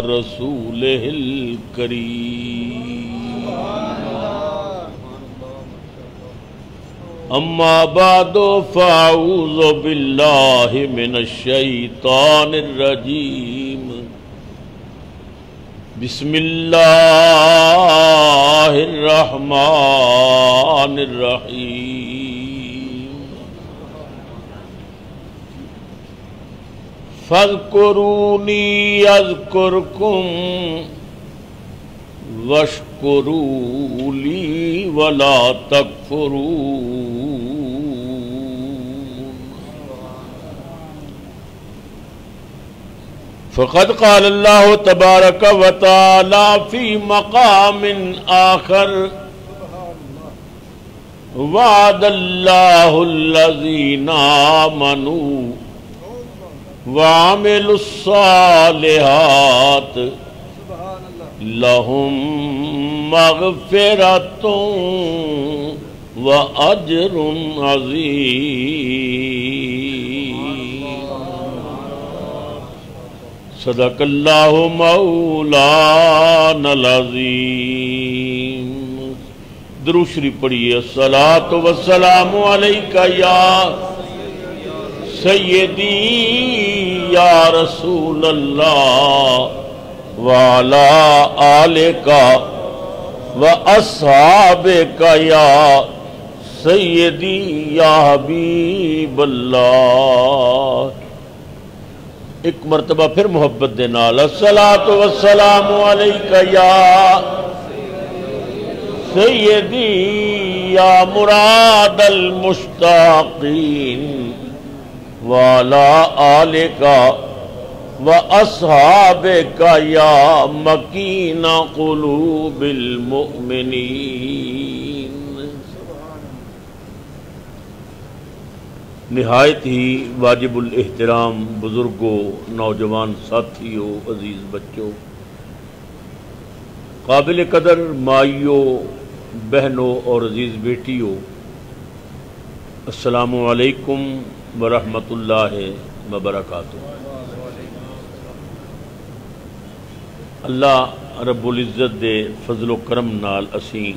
رسوله الكريم أما بعد فأعوذ بالله من الشيطان الرجيم بسم الله الرحمن الرحيم فاذكروني أذكركم واشكروا لي ولا تكفرون فقد قال الله تبارك وتعالى في مقام آخر وعد الله الذين آمنوا وعملوا الصالحات لهم مغفرة وأجر عظيم صدق اللہ مولانا العظیم. درود شریف پڑھیے. الصلاۃ والسلام علیک یا سیدی یا رسول اللہ وعلی آلک واصحابک یا سیدی یا حبیب اللہ. ایک مرتبہ پھر محبت دے نال الصلاۃ والسلام علیک یا سیدی یا مراد المشتاقین وعلی آلک واصحابک یا مکین قلوب المؤمنین. نہایت ہی واجب الاحترام بزرگوں، نوجوان ساتھیوں، عزیز بچوں، قابل قدر مائیوں، بہنوں اور عزیز بیٹیوں، السلام علیکم ورحمۃ اللہ وبرکاتہ. اللہ رب العزت دے فضل و کرم نال اسیں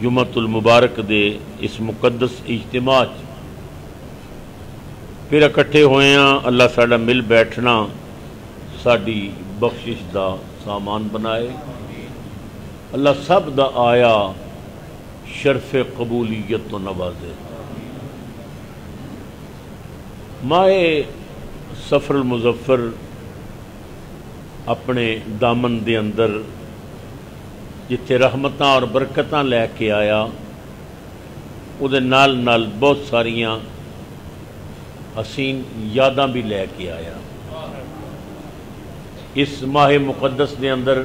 جمعۃ المبارک دے اس مقدس اجتماع پھر اکٹھے ہوئے ہیں. اللہ ساڈا مل بیٹھنا ساڈی بخشش دا سامان بنائے. اللہ سب دا آیا شرف قبولیت تو نوازے. ماہ سفر المظفر اپنے دامن دے اندر جتھے رحمتاں اور برکتاں لے کے آیا، او دے نال نال بہت ساریاں حسین یاداں بھی لے کے آیا. اس ماہ مقدس دے اندر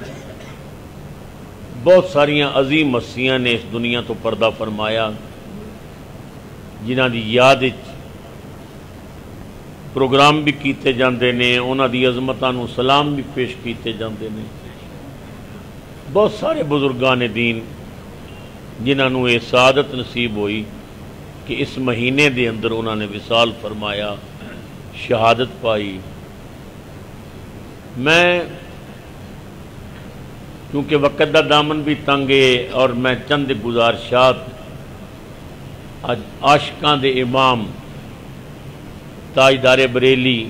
بہت ساریاں عظیم ہستیاں نے اس دنیا تو پردہ فرمایا، جنہاں دی یاد پروگرام بھی کیتے جاندے نے، انہاں دی عظمتاں نو سلام بھی پیش کیتے جاندے نے. بہت سارے بزرگان دین جنہاں نو یہ سعادت نصیب ہوئی کہ اس مہینے دے اندر انہوں نے وصال فرمایا، شہادت پائی. میں کیونکہ وقت دا دامن بھی تنگ ہے اور میں چند گزارشات آج عاشقاں دے امام تاجدار بریلی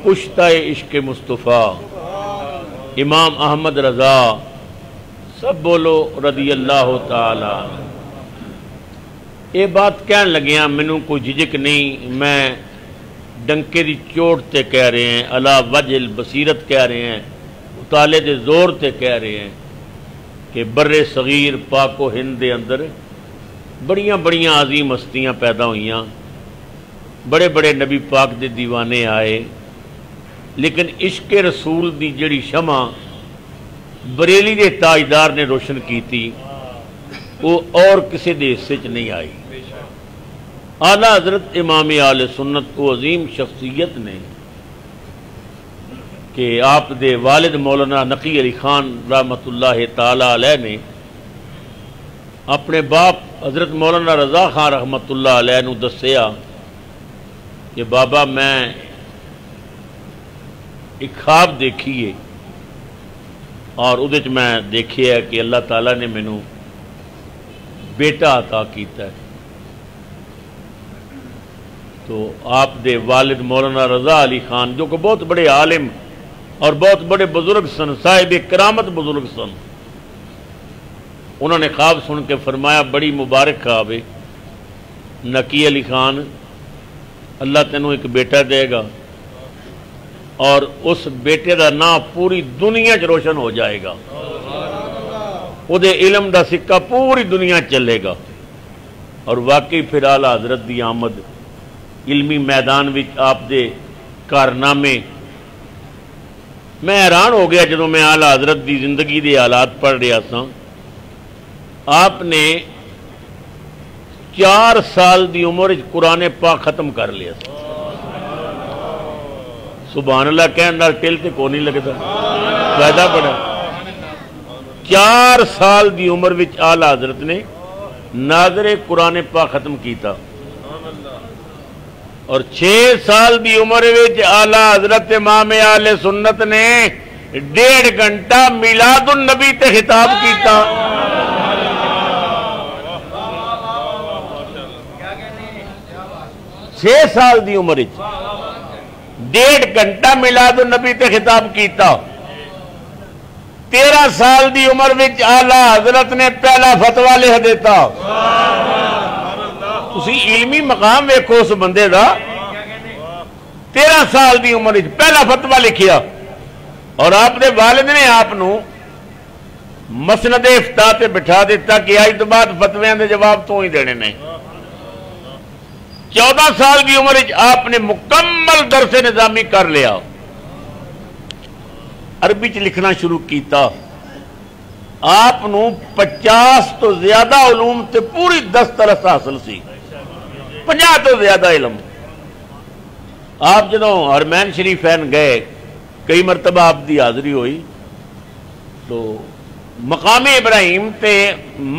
پشتہ عشق مصطفیٰ امام احمد رضا سب بولو رضی اللہ تعالی. یہ بات کہن لگیاں مینوں کوئی جھجک نہیں، میں ڈنکے دی چوٹ تے کہہ رہے ہیں، علا وجہ البصیرت کہہ رہے ہیں، مطالعے دے زور تے کہہ رہے ہیں کہ بر صغیر پاک و ہند دے اندر بڑیاں بڑیاں عظیم ہستیاں پیدا ہوئیاں، بڑے بڑے نبی پاک دے دیوانے آئے، لیکن عشق رسول دی جڑی شمع بریلی دے تاجدار نے روشن کی تھی وہ اور کسی دے حصے چ نہیں آئی. اعلیٰ حضرت امام اہل سنت کو عظیم شخصیت نے کہ آپ دے والد مولانا نقی علی خان رحمۃ اللہ تعالی علیہ نے اپنے باپ حضرت مولانا رضا خان رحمۃ اللہ علیہ نو دسیا کہ بابا میں ایک خواب دیکھیے اور وہ میں دیکھے ہے کہ اللہ تعالیٰ نے مینوں بیٹا عطا کیتا ہے. تو آپ دے والد مولانا رضا علی خان جو کہ بہت بڑے عالم اور بہت بڑے بزرگ سن، صاحب کرامت بزرگ سن، انہوں نے خواب سن کے فرمایا بڑی مبارک خواب ہے، نکی علی خان اللہ تینوں ایک بیٹا دے گا اور اس بیٹے دا نام پوری دنیا چ روشن ہو جائے گا، وہ دے علم دا سکہ پوری دنیا چلے گا. اور واقعی پھر اعلیٰ حضرت دی آمد علمی میدان وچ آپ دے کارنامے، میں حیران ہو گیا جدوں میں اعلیٰ حضرت دی زندگی دے حالات پڑھ رہا سا. آپ نے 4 سال دی عمر قرآن پاک ختم کر لیا. سبحان اللہ کہنا ٹل تے کو نہیں لگتا، فائدہ بڑا. 4 سال دی عمر وچ اعلیٰ حضرت نے ناظر قرآن پاک ختم کیتا اور 6 سال دی عمر وچ اعلیٰ حضرت امام اہل سنت نے 1.5 گھنٹہ میلاد النبی تے خطاب کیتا. 6 سال دی عمر 1.5 گھنٹہ میلاد النبی تے خطاب کیتا. 13 سال دی عمر وچ اعلیٰ حضرت نے پہلا فتویٰ لکھ دیتا. تسی علمی مقام ویکھو اس بندے دا. 13 سال دی عمر وچ پہلا فتویٰ لکھیا اور آپ دے والد نے آپ نو مسند افتاء تے بٹھا دیتا کہ آج تو بعد فتویاں دے جواب تو ہی دینے نہیں. 14 سال کی عمر آپ نے مکمل درس نظامی کر لیا، عربی چ لکھنا شروع کیتا. آپ نو 50 تو زیادہ علوم تے پوری دسترس حاصل سی، 50 تو زیادہ علم. آپ جدوں حرمین شریفین گئے، کئی مرتبہ آپ دی حاضری ہوئی، تو مقام ابراہیم تے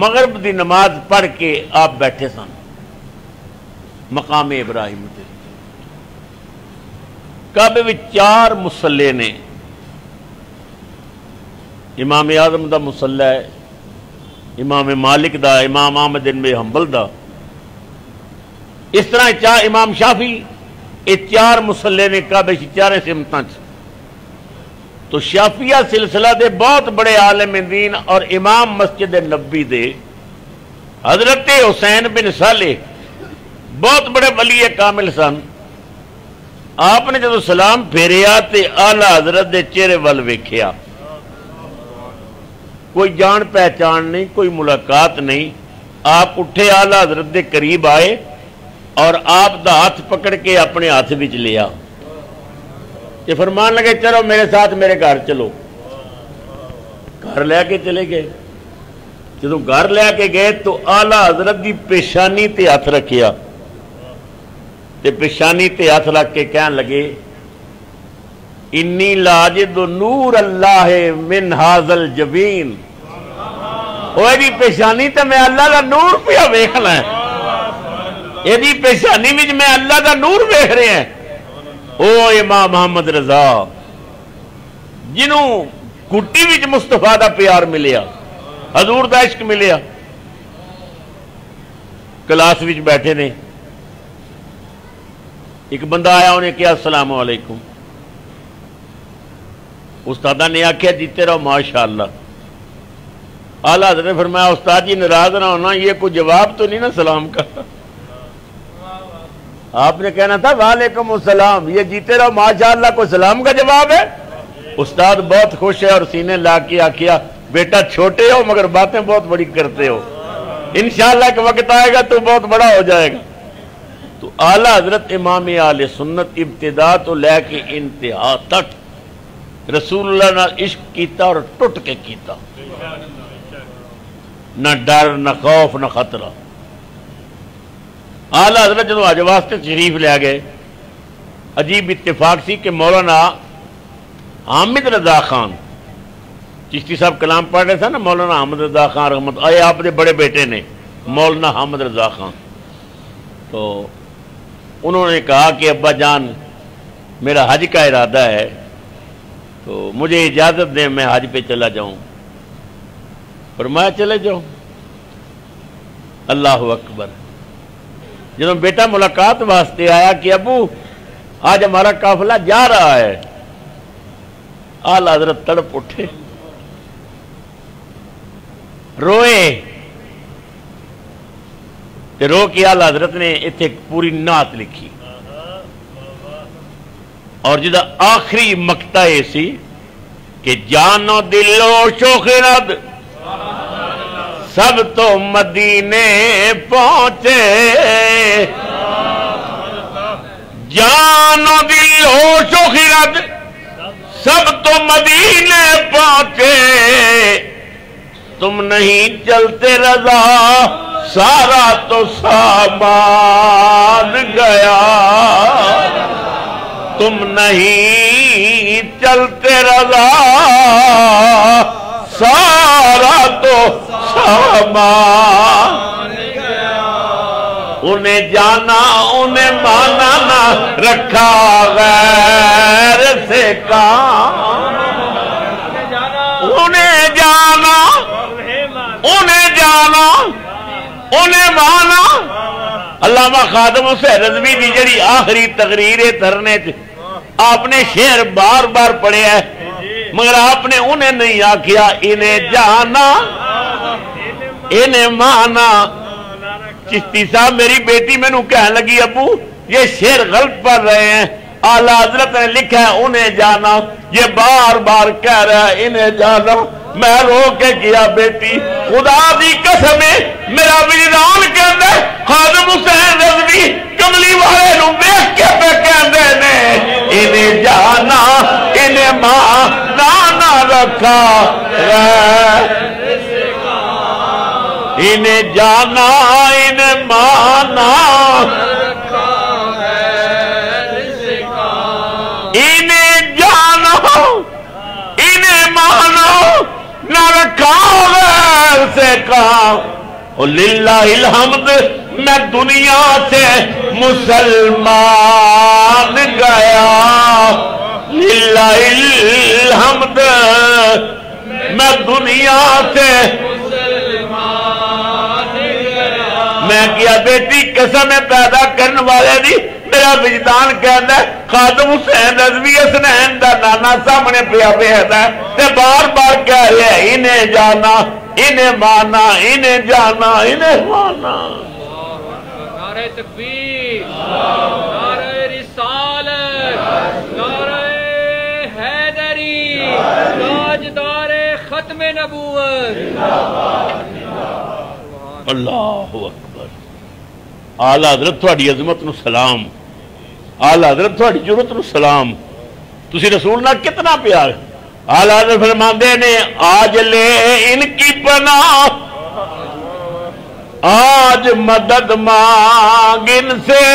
مغرب دی نماز پڑھ کے آپ بیٹھے سن. مقام ابراہیم تے کعبے وچ 4 مصلے نے. امام اعظم دا مصلی ہے، امام مالک دا، امام احمد بن حنبل دا، اس طرح امام شافعی، یہ 4 مصلے نے کعبے چ 4 سمتاں چ. تو شافعیہ سلسلہ دے بہت بڑے عالم دین اور امام مسجد نبوی دے حضرت حسین بن صالح بہت بڑے ولی کامل سن. آپ نے جدو سلام پھیریا تے اعلیٰ حضرت دے چہرے ول ویکھیا، کوئی جان پہچان نہیں، کوئی ملاقات نہیں. آپ اٹھے اعلیٰ حضرت دے قریب آئے اور آپ دا ہاتھ پکڑ کے اپنے ہاتھ وچ لیا. یہ فرمان لگے چلو میرے ساتھ میرے گھر چلو. گھر لے کے چلے گئے. جدو گھر لے کے گئے تو اعلیٰ حضرت دی پیشانی تے ہاتھ رکھیا تے پیشانی تے ہاتھ رکھ کے کہن لگے انی لاجد نور اللہ من حاضل جبین. اوہ دی پیشانی تے میں اللہ دا نور پیا ویکھنا ہے، یہ دی پیشانی وچ میں اللہ دا نور ویکھ رہے ہیں. او امام محمد رضا جنوں کٹی وچ مصطفیٰ دا پیار ملیا، حضور دا عشق ملیا. کلاس وچ بیٹھے نے، ایک بندہ آیا، انہیں کہا السلام علیکم. استادہ نے آکھیا جیتے رہو ماشاءاللہ. اعلیٰ حضرت نے فرمایا استاد جی ناراض نہ ہونا، یہ کوئی جواب تو نہیں نا سلام کا. آپ نے کہنا تھا وعلیکم السلام، یہ جیتے رہو ماشاءاللہ کوئی سلام کا جواب ہے؟ استاد بہت خوش ہے اور سینے لا کے آکھیا بیٹا چھوٹے ہو مگر باتیں بہت بڑی کرتے ہو، انشاءاللہ ایک وقت آئے گا تو بہت بڑا ہو جائے گا. تو اعلیٰ حضرت امام اہل سنت ابتدا تو لے کے انتہا تک رسول اللہ نے عشق کیتا اور ٹوٹ کے کیتا، نہ ڈر نہ خوف نہ خطرہ. اعلیٰ حضرت جنہوں آج واسطے شریف لے گئے، عجیب اتفاق سی کہ مولانا حامد رضا خان چشتی صاحب کلام پڑھ رہے تھے نا، مولانا حامد رضا خان رحمت آئے آپ نے بڑے بیٹے نے مولانا حامد رضا خان. تو انہوں نے کہا کہ ابا جان میرا حج کا ارادہ ہے تو مجھے اجازت دیں میں حج پہ چلا جاؤں. فرمایا چلے جاؤ. اللہ اکبر. جب بیٹا ملاقات واسطے آیا کہ ابو آج ہمارا قافلہ جا رہا ہے، آل حضرت تڑپ اٹھے، روئے. تے رو کے آل حضرت نے اتنے پوری نعت لکھی، اور جدا آخری مقطع یہ سی کہ جانو دلو شوخرد سب تو مدینے پہنچے، جانو دلو شوخرد سب تو مدینے پہنچے، تم نہیں چلتے رضا سارا تو سامان گیا، تم نہیں چلتے رضا سارا تو سامان گیا. انہیں جانا انہیں مانا نہ رکھا غیر سے کام، انہیں جانا انہیں جانا انہیں مانا. علامہ خادم حسین رضوی دی جڑی آخری تقریر دھرنے آپ نے شعر بار بار پڑھے ہے، مگر آپ نے انہیں نہیں آکھیا انہیں جانا انہیں مانا. چشتی صاحب میری بیٹی میں نو کہنے لگی ابو یہ شعر غلط پڑھ رہے ہیں، اعلی حضرت نے لکھا ہے انہیں جانا، یہ بار بار کہہ رہا ہے انہیں جانا. میں رو کے کیا بیٹی خدا دی قسم ہے میرا وجدان کہندا ہے خادم حسین رضوی کملی والے نو دیکھ کے پہ کہندے نے انہیں جانا انہیں مانا نہ رکھا انہیں جانا انہیں مانا انہیں جانا انہیں مانا نہ رکھا غیر سے کام. للہ الحمد میں دنیا سے مسلمان گیا، للہ الحمد میں دنیا سے مسلمان گیا. میں کیا بیٹی قسم پیدا کرنے والے دی میرا وجدان کہندا ہے خادم حسین رضوی حسنین دا نانا سامنے پیا بیٹھا ہے تے بار بار کہہ رہے ہیں انہیں جانا انہیں مانا انہیں جانا انہیں مانا. نعرہ تکبیر، نعرہ رسالت، نعرہ حیدری، تاجدار ختم نبوت. اللہ اکبر. اعلی حضرت تھوڑی عظمت نو سلام، اعلی حضرت تھوڑی جرت نو سلام. تسی رسول نہ کتنا پیار. اعلی حضرت فرماندے نے آج لے ان کی پناہ، آج مدد مانگ ان سے،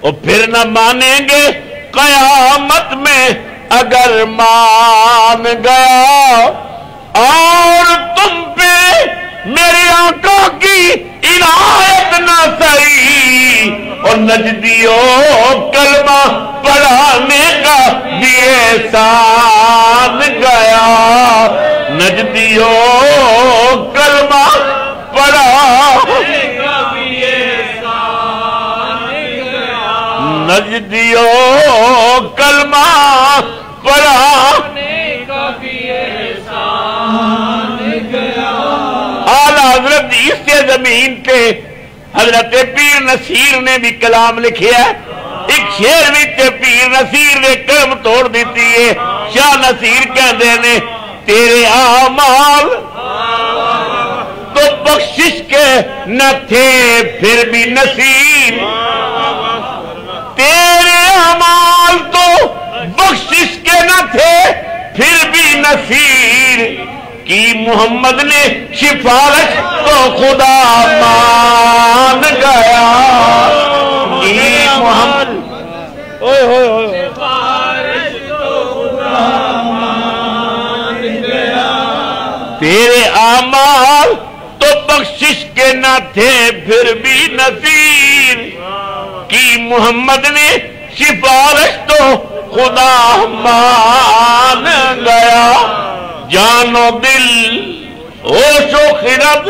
اور پھر نہ مانیں گے قیامت میں اگر مان گیا. اور تم پہ میرے آقا کی عنایت نہ سہی، اور نجدیوں کلمہ پڑھانے کا بھی احسان گیا، نجدیوں کلمہ پڑھانے کا بھی احسان گیا، نجدیوں کلمہ پڑھانے کا بھی احسان گیا. اعلی حضرت اس سے زمین پہ حضرت پیر نصیر نے بھی کلام لکھے ہے. ایک شعر میں پیر نصیر نے قلم توڑ دیتی ہے. شاہ نصیر کہندے نے تیرے اعمال تو بخشش کے نہ تھے پھر بھی نصیر، تیرے اعمال تو بخشش کے نہ تھے پھر بھی نصیر، کی محمد نے سفارش تو خدا مان گیا، کی محمد سفارش تو خدا مان گیا. تیرے اعمال تو بخشش کے نہ تھے پھر بھی نصیر، کی محمد نے سفارش تو خدا مان مان گیا جان و دل ہوش و خرد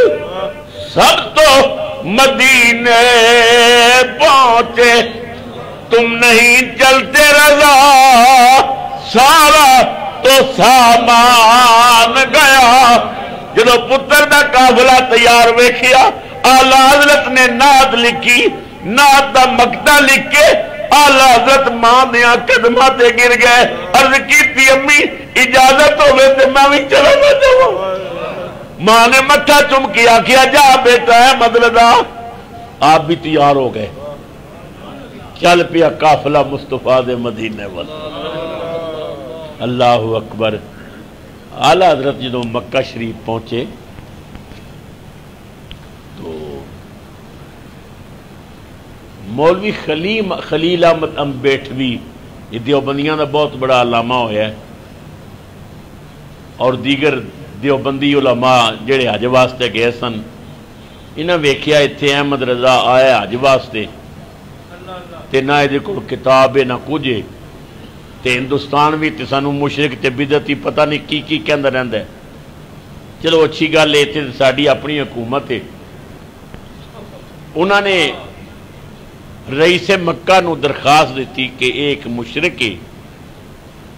سب تو مدینے پہنچے تم نہیں چلتے رضا سارا تو سامان گیا جدو پتر دا قافلہ تیار ویکھیا آلہ حضرت نے نعت لکھی نعت دا مقطع لکھ کے آلہ حضرت ماں دیا قدمہ تے گر گئے عرض کی تھی امی اجازت ہوئے تے میں بھی چلا نہ جاؤں ماں نے مٹھا چم کیا کیا جا بیٹا ہے مدلدہ آپ بھی تیار ہو گئے چل پیا قافلہ مصطفیٰ دے مدینے والا اللہ اکبر اعلی حضرت جدو مکہ شریف پہنچے تو مولوی خلیل احمد امبیٹوی یہ دیوبندیاں دا بہت بڑا علامہ ہویا ہے اور دیگر دیوبندی علماء جڑے حج واسطے گئے سن انہاں ویکھیا ایتھے احمد رضا آیا حج واسطے تے نہ یہ کو کتاب ہے نہ کچھ تے ہندوستان بھی تے سانو مشرک تے بدعتی پتہ نہیں کی کہندا رہندا ہے چلو اچھی گل ہے تے ساڈی اپنی حکومت ہے انہوں نے رئیس مکہ نو درخواست دیتی کہ ایک مشرک ہے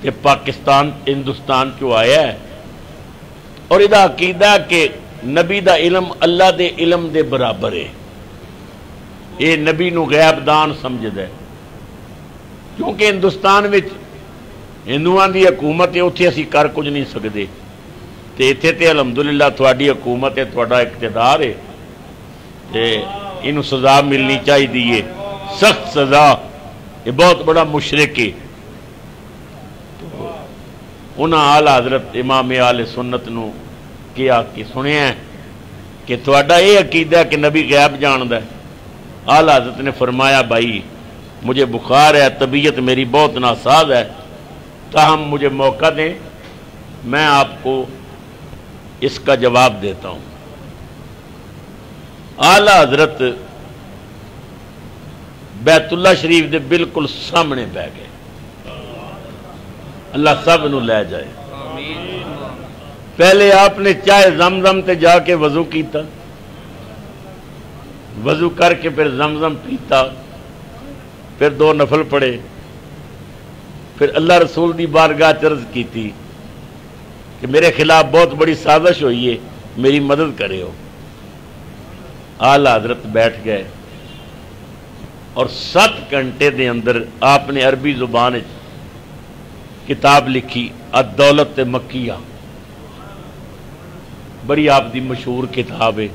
کہ پاکستان ہندوستان چو آیا ہے اور ادھا عقیدہ کہ نبی دا علم اللہ دے علم دے برابر ہے یہ نبی نو غیب دان سمجھدا ہے کیونکہ ہندوستان وچ ہندوان دی حکومت ہے اتھے اسی کر کچھ نہیں سکدے تے ایتھے تے الحمدللہ تھوڑی حکومت ہے تھوڑا اقتدار ہے تے انہوں سزا ملنی چاہی دیئے سخت سزا یہ بہت بڑا مشرک ہے انہاں اعلی حضرت امام اہل سنت نو کیا کہ سنے ہیں کہ تھوڑا یہ عقیدہ ہے کہ نبی غیب جاندہ ہے اعلی حضرت نے فرمایا بھائی مجھے بخار ہے طبیعت میری بہت ناساز ہے تاہم مجھے موقع دیں میں آپ کو اس کا جواب دیتا ہوں اعلی حضرت بیت اللہ شریف دے بالکل سامنے بہ گئے اللہ سب نو لے جائے پہلے آپ نے چائے زمزم تے جا کے وضو کیتا وضو کر کے پھر زمزم پیتا پھر 2 نفل پڑھے پھر اللہ رسول دی بارگاہ عرض کی تھی کہ میرے خلاف بہت بڑی سازش ہوئی ہے میری مدد کرے ہو اعلی حضرت بیٹھ گئے اور 7 گھنٹے دے اندر آپ نے عربی زبان کتاب لکھی الدولت مکیہ بڑی آپ دی مشہور کتاب ہے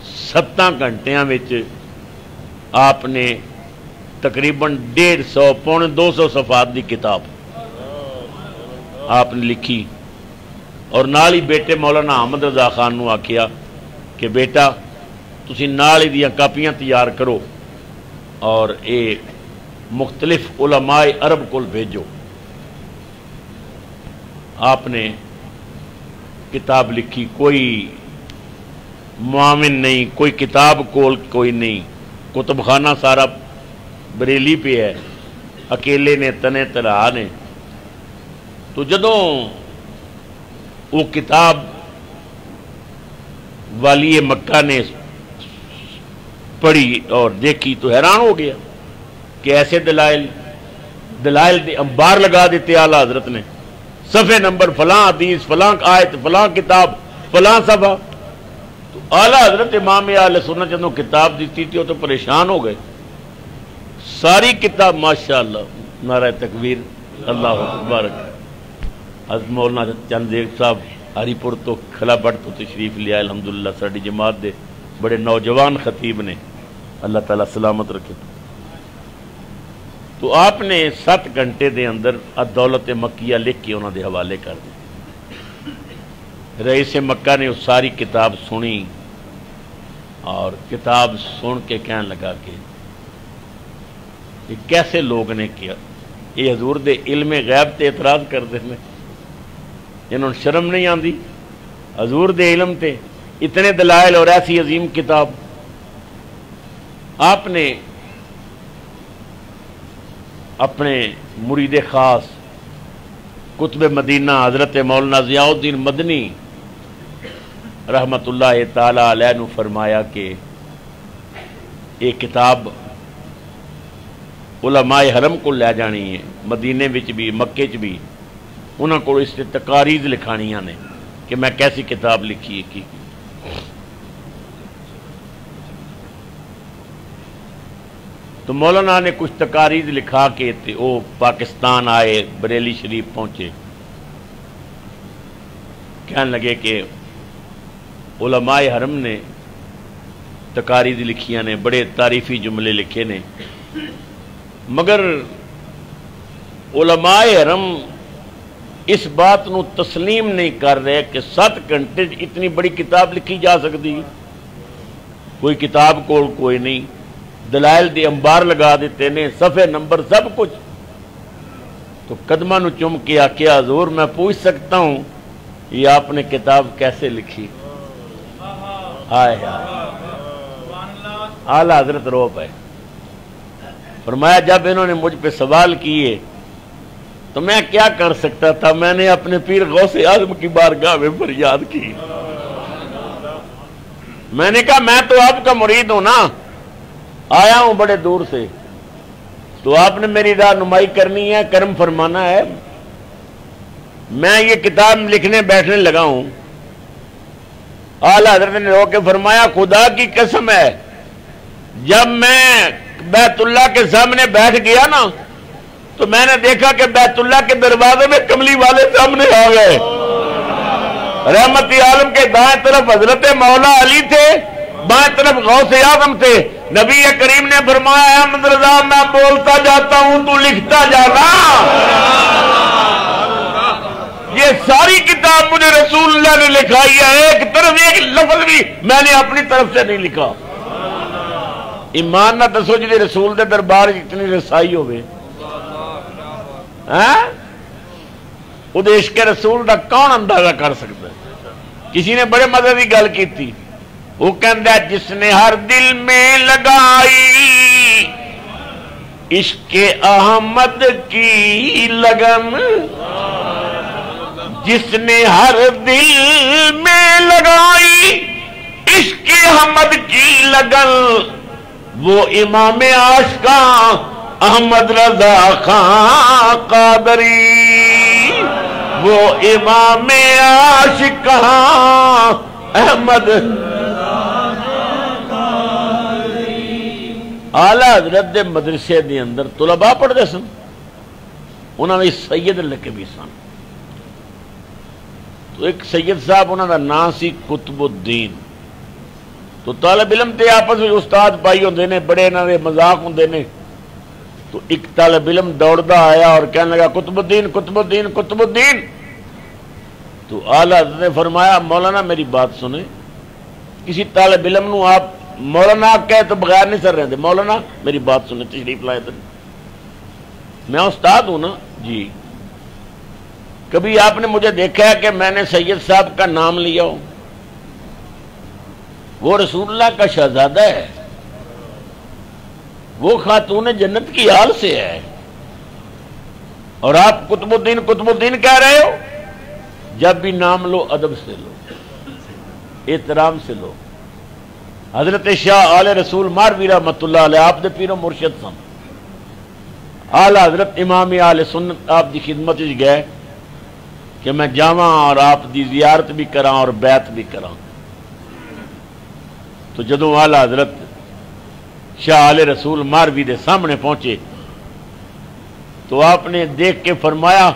7 گھنٹیاں وچ آپ نے تقریباً 150 پونے 200 صفحات دی کتاب آپ نے لکھی اور نال ہی بیٹے مولانا احمد رضا خان نو آکھیا کہ بیٹا تسی نال ہی دیاں کاپیاں تیار کرو اور اے مختلف علماء عرب کول بھیجو آپ نے کتاب لکھی کوئی معاون نہیں کوئی کتاب کول کوئی نہیں کتب خانہ سارا بریلی پہ ہے اکیلے نے تنے تنہا نے تو جدوں وہ کتاب والی مکہ نے پڑھی اور دیکھی تو حیران ہو گیا کہ ایسے دلائل دے انبار لگا دیتے اعلیٰ حضرت نے صفحے نمبر فلاں حدیث فلاں آیت فلاں کتاب فلاں صفحہ تو اعلیٰ حضرت امام اہل سنت جنہوں کتاب دیتی تھی وہ تو پریشان ہو گئے ساری کتاب ماشاءاللہ نعرہ تکبیر اللہ مبارک حضرت مولانا چند ایک صاحب ہری پور تو کھلا بڑھ تو تشریف لیا الحمدللہ ساڑی جماعت دے بڑے نوجوان خطیب نے اللہ تعالیٰ سلامت رکھے تو آپ نے 7 گھنٹے دے اندر الدولت مکیہ لکھ کے انہوں دے حوالے کر دی رئیس مکہ نے اس ساری کتاب سنی اور کتاب سن کے کہنے لگا کہ یہ کیسے لوگ نے کیا یہ حضور دے علم غیب تے اعتراض کر دے میں انہوں شرم نہیں آندی حضور دے علم تے اتنے دلائل اور ایسی عظیم کتاب آپ نے اپنے مرید خاص کتب مدینہ حضرت مولانا ضیاء الدین مدنی رحمت اللہ تعالی علیہ نے فرمایا کہ یہ کتاب علماء حرم کو لے جانی ہے، مدینے وچ بھی مکے چ بھی، انہاں کو اس سے تقاریر لکھانیاں نے کہ میں کیسی کتاب لکھی ہے کی۔ تو مولانا نے کچھ تقاریر لکھا کے وہ پاکستان آئے، بریلی شریف پہنچے، کہنے لگے کہ علماء حرم نے تقاریر لکھیاں نے، بڑے تعریفی جملے لکھے نے، مگر علماء حرم اس بات نو تسلیم نہیں کر رہے کہ 7 گھنٹے اتنی بڑی کتاب لکھی جا سکتی، کوئی کتاب کوئی نہیں، دلائل دی انبار لگا دیتے نے، صفحے نمبر سب کچھ۔ تو قدمہ نو چم کے آکیا حضور میں پوچھ سکتا ہوں یہ آپ نے کتاب کیسے لکھی؟ آئے اعلیٰ حضرت رو پائے، فرمایا جب انہوں نے مجھ پہ سوال کیے تو میں کیا کر سکتا تھا، میں نے اپنے پیر غوث اعظم کی بارگاہ میں فریاد کی، میں نے کہا میں تو آپ کا مرید ہوں نا، آیا ہوں بڑے دور سے، تو آپ نے میری رہنمائی کرنی ہے، کرم فرمانا ہے، میں یہ کتاب لکھنے بیٹھنے لگا ہوں۔ اعلیٰ حضرت نے رو کے فرمایا خدا کی قسم ہے جب میں بیت اللہ کے سامنے بیٹھ گیا نا تو میں نے دیکھا کہ بیت اللہ کے دروازے میں کملی والے سامنے آ گئے، رحمت عالم کے دائیں طرف حضرت مولا علی تھے، بائیں طرف غوث اعظم تھے۔ نبی کریم نے فرمایا احمد رضا میں بولتا جاتا ہوں تو لکھتا جانا، یہ ساری کتاب مجھے رسول اللہ نے لکھائی ہے، ایک طرف ایک لفظ بھی میں نے اپنی طرف سے نہیں لکھا۔ ایمان نہ دسو جی رسول دے دربار اتنی رسائی ہوئے، وہ عشق رسول دا کون اندازہ کر سکتا ہے؟ کسی نے بڑے مزے کی گل کی تھی، وہ کہندا ہے جس نے ہر دل میں لگائی عشق احمد کی لگن، جس نے ہر دل میں لگائی عشق احمد کی لگن، وہ امام عاشقاں احمد رضا خان قادری، وہ امام عاشقاں احمد اعلیٰ حضرت دے مدرسے دے اندر طلباء پڑھتے سن، انہوں نے سید لکھے بھی سن۔ تو ایک سید صاحب انہوں کا نام سی قطب الدین، تو طالب علم تے آپس میں استاد پائی ہوندے نے، بڑے انہوں نے مذاق ہوندے نے۔ تو ایک طالب علم دوڑدا آیا اور کہنے لگا قطب الدین قطب الدین قطب الدین۔ تو اعلیٰ حضرت نے فرمایا مولانا میری بات سنیں، کسی طالب علم نو آپ مولانا کہے تو بغیر نہیں سر رہتے، مولانا میری بات سنیں، تشریف لائے تھے، میں استاد ہوں نا جی، کبھی آپ نے مجھے دیکھا ہے کہ میں نے سید صاحب کا نام لیا ہو؟ وہ رسول اللہ کا شہزادہ ہے، وہ خاتون جنت کی آل سے ہے، اور آپ قطب الدین کہہ رہے ہو؟ جب بھی نام لو ادب سے لو، احترام سے لو۔ حضرت شاہ آل رسول ماروی رحمت اللہ علیہ آپ دے پیر و مرشد سن، اعلیٰ حضرت امام آل سنت آپ دی خدمت گئے کہ میں جاواں اور آپ دی زیارت بھی کراں اور بیعت بھی کراں۔ تو جدوں اعلیٰ حضرت شاہ آل رسول ماروی دے سامنے پہنچے تو آپ نے دیکھ کے فرمایا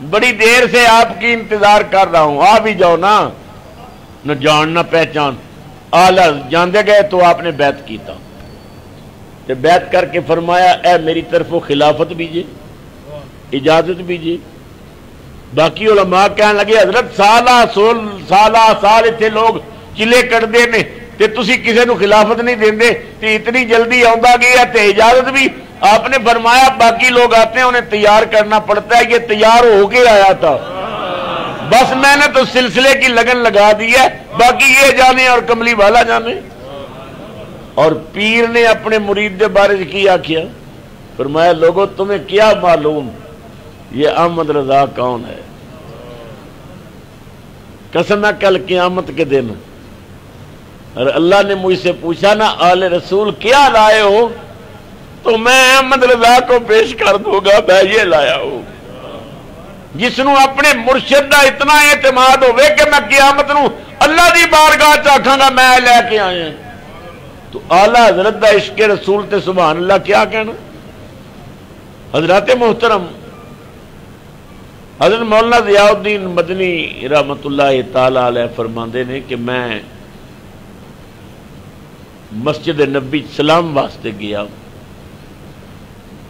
بڑی دیر سے آپ کی انتظار کر رہا ہوں، آ بھی جاؤ نا، نہ جان نہ پہچان۔ اعلیٰ جاندے گئے تو آپ نے بیعت کیتا، تے بیعت کر کے فرمایا اے میری طرف خلافت بیجئے، اجازت بیجئے۔ باقی علماء کہنے لگے حضرت سال اتنے لوگ چلے کٹتے نے تے تسی کسے نو خلافت نہیں دیندے، تے اتنی جلدی آندا گیا تے اجازت بھی؟ آپ نے فرمایا باقی لوگ آتے ہیں انہیں تیار کرنا پڑتا ہے، یہ تیار ہو کے آیا تھا، بس میں نے تو سلسلے کی لگن لگا دی ہے، باقی یہ جانے اور کملی والا جانے۔ اور پیر نے اپنے مرید دے بارے کی آکھیا، فرمایا لوگوں تمہیں کیا معلوم یہ احمد رضا کون ہے؟ قسم ہے کل قیامت کے دن اور اللہ نے مجھ سے پوچھا نا آل رسول کیا لائے ہو، تو میں احمد رضا کو پیش کر دوں گا میں یہ لایا ہوں جس نو اپنے مرشد دا اتنا اعتماد ہوئے کہ میں قیامت نو اللہ دی بارگاہ چاکھاں گا میں لے کے آئے ہیں۔ تو اعلیٰ حضرت دا عشق رسول تے سبحان اللہ کیا کہنا۔ حضرات محترم، حضرت مولانا ضیاء الدین مدنی رحمت اللہ تعالی علیہ فرماندے نے کہ میں مسجد نبی سلام واسطے گیا،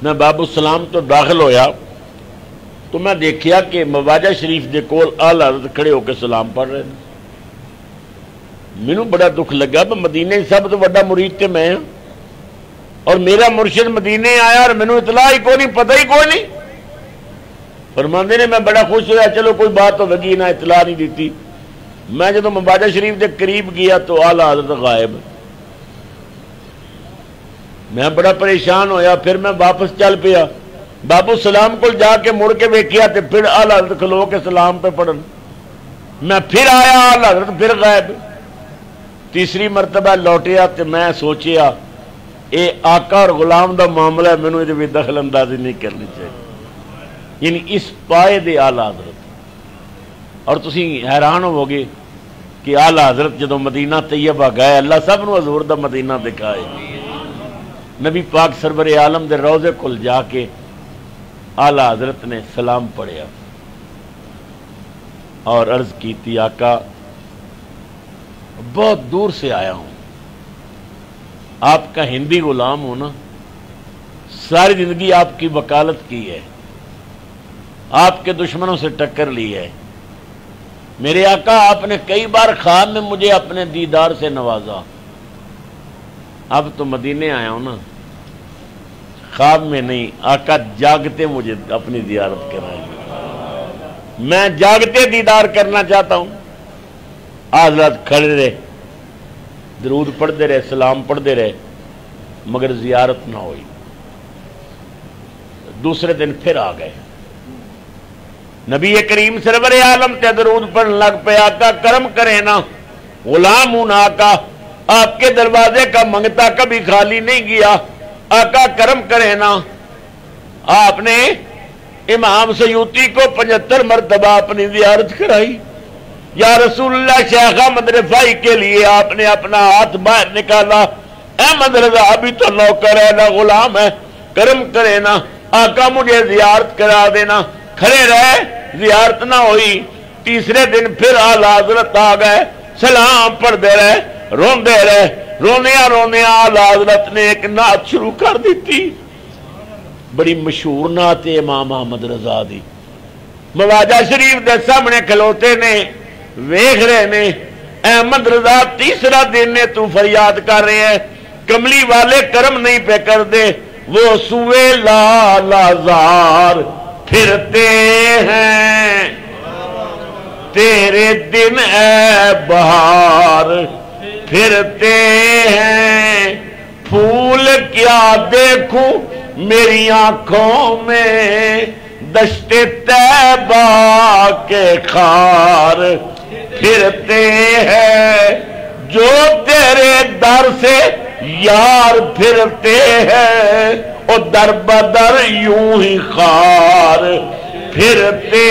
میں باب السلام تو داخل ہویا تو میں دیکھیا کہ مواجہ شریف دے کول اعلیٰ حضرت کھڑے ہو کے سلام پڑھ رہے ہیں۔ مینوں بڑا دکھ لگا، میں مدینے سب تو بڑا مرید تے میں اور میرا مرشد مدینے آیا اور مینوں اطلاع ہی کوئی نہیں، پتہ ہی کوئی نہیں۔ فرماندے نے میں بڑا خوش ہوا، چلو کوئی بات تو لگی نہ، اطلاع نہیں دیتی۔ میں جب مواجہ شریف دے قریب گیا تو اعلیٰ حضرت غائب، میں بڑا پریشان ہویا، پھر میں واپس چل پیا، بابو سلام کو جا کے مڑ کے ویکھیا تے پھر اعلیٰ حضرت کھلو کے سلام پہ پڑھن، میں پھر آیا اعلیٰ حضرت پھر غائب، تیسری مرتبہ لوٹیا تے میں سوچیا اے آقا اور غلام دا معاملہ ہے، مینوں یہ بھی دخل اندازی نہیں کرنی چاہیے، یعنی اس پائے دے اعلیٰ حضرت۔ اور تسی حیران ہو گے کہ اعلیٰ حضرت جدو مدینہ طیبہ گئے، اللہ سب نو حضور دا مدینہ دکھائے، نبی پاک سرور عالم دے روضے کل جا کے اعلیٰ حضرت نے سلام پڑھیا اور عرض کی تھی آقا بہت دور سے آیا ہوں، آپ کا ہندی غلام ہوں نا، ساری زندگی آپ کی وکالت کی ہے، آپ کے دشمنوں سے ٹکر لی ہے، میرے آقا آپ نے کئی بار خواب میں مجھے اپنے دیدار سے نوازا، اب تو مدینے آیا ہوں نا، خواب میں نہیں، آقا جاگتے مجھے اپنی زیارت کرائیں، میں جاگتے دیدار کرنا چاہتا ہوں۔ حضرت کھڑے رہے، درود پڑھتے رہے، سلام پڑھتے رہے، مگر زیارت نہ ہوئی۔ دوسرے دن پھر آ گئے، نبی کریم سرور عالم تے درود پڑھن لگ پہ، آقا کرم کرے نا، غلام ہوں نا آقا، آپ کے دروازے کا منگتا کبھی خالی نہیں گیا، آقا کرم کرے نا۔ آپ نے امام سیوطی کو 75 مرتبہ اپنی زیارت کرائی۔ یا رسول اللہ شیخ احمد رفاعی کے لیے آپ نے اپنا ہاتھ باہر نکالا، احمد رضا ابھی تو نوکر ہے نہ غلام ہے، کرم کرے نا آقا مجھے زیارت کرا دینا۔ کھڑے رہے، زیارت نہ ہوئی۔ تیسرے دن پھر اعلیٰ حضرت آ گئے، سلام پڑھتے رہے، روندے رہے، رونیا رونیا اعلیٰ حضرت نے ایک نعت شروع کر دیتی، بڑی مشہور نعت امام احمد رضا دی۔ مواجہ شریف دے سامنے کھلوتے نے، ویکھ رہے نے، احمد رضا تیسرا دن نے تو فریاد کر رہے ہیں، کملی والے کرم نہیں پہ کر دے، وہ سوئے لال آزار پھرتے ہیں، تیرے دن اے بہار پھرتے ہیں، پھول کیا دیکھوں میری آنکھوں میں، دشت طیبہ کے خار پھرتے ہیں، جو تیرے در سے یار پھرتے ہیں، اور در بدر یوں ہی خار پھرتے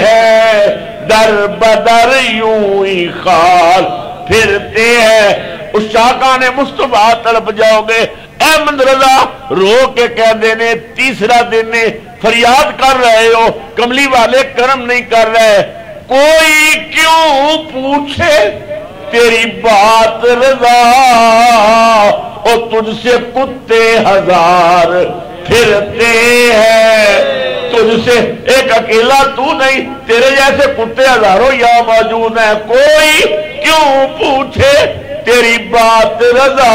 ہیں، در بدر یوں ہی خار پھرتے ہیں۔ اس شاقان مصطفیٰ طرف جاؤ گے، احمد رضا رو کے کہہ دینے، تیسرا دن نے فریاد کر رہے ہو، کملی والے کرم نہیں کر رہے، کوئی کیوں پوچھے تیری بات رضا، اور تجھ سے کتے ہزار پھرتے ہیں، تجھ سے ایک اکیلا تو نہیں، تیرے جیسے کتے ہزاروں یہاں موجود ہیں، کوئی کیوں پوچھے تیری بات رضا،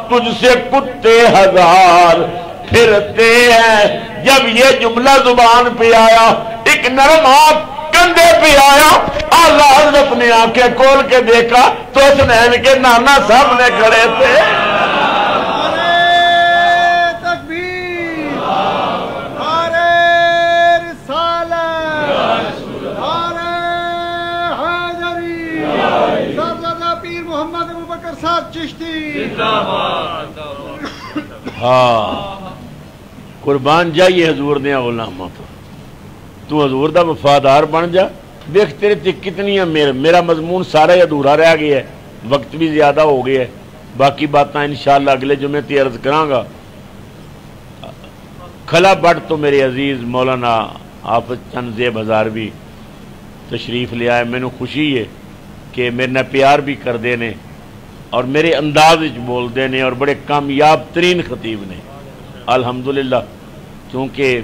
تجھ سے کتے ہزار پھرتے ہیں۔ جب یہ جملہ زبان پہ آیا، ایک نرم ہاتھ کندھے پہ آیا، اعلیٰ حضرت نے آنکھیں کھول کے دیکھا تو حسنین کے نانا سامنے کھڑے تھے۔ صاحب چشتی ہاں قربان جائیے حضور دیا غلامہ پر تو حضور دا وفادار بن جا دیکھ تیرے تے کتنی میرا مضمون سارا ہی ادھورا رہ گیا ہے وقت بھی زیادہ ہو گیا ہے باقی باتاں انشاءاللہ اگلے جمعے تی عرض کراں گا کھلا بٹ تو میرے عزیز مولانا حافظ چند زیب ہزاروی تشریف لے آئے میں نے خوشی ہے کہ میرے نہ پیار بھی کر دینے اور میرے انداز بول دینے اور بڑے کامیاب ترین خطیب نے الحمدللہ کیونکہ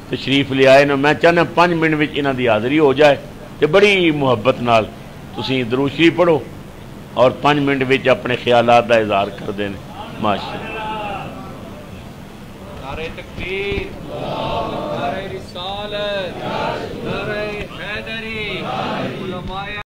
تشریف لے آئے نا میں چاہنا 5 منٹ وچ انہاں دی حاضری ہو جائے کہ بڑی محبت نال تسی درود شریف پڑھو اور 5 منٹ وچ اپنے خیالات دا اظہار کر دینے ماشاءاللہ نعرہ تکبیر نعرہ رسالت نعرہ حیدری علماء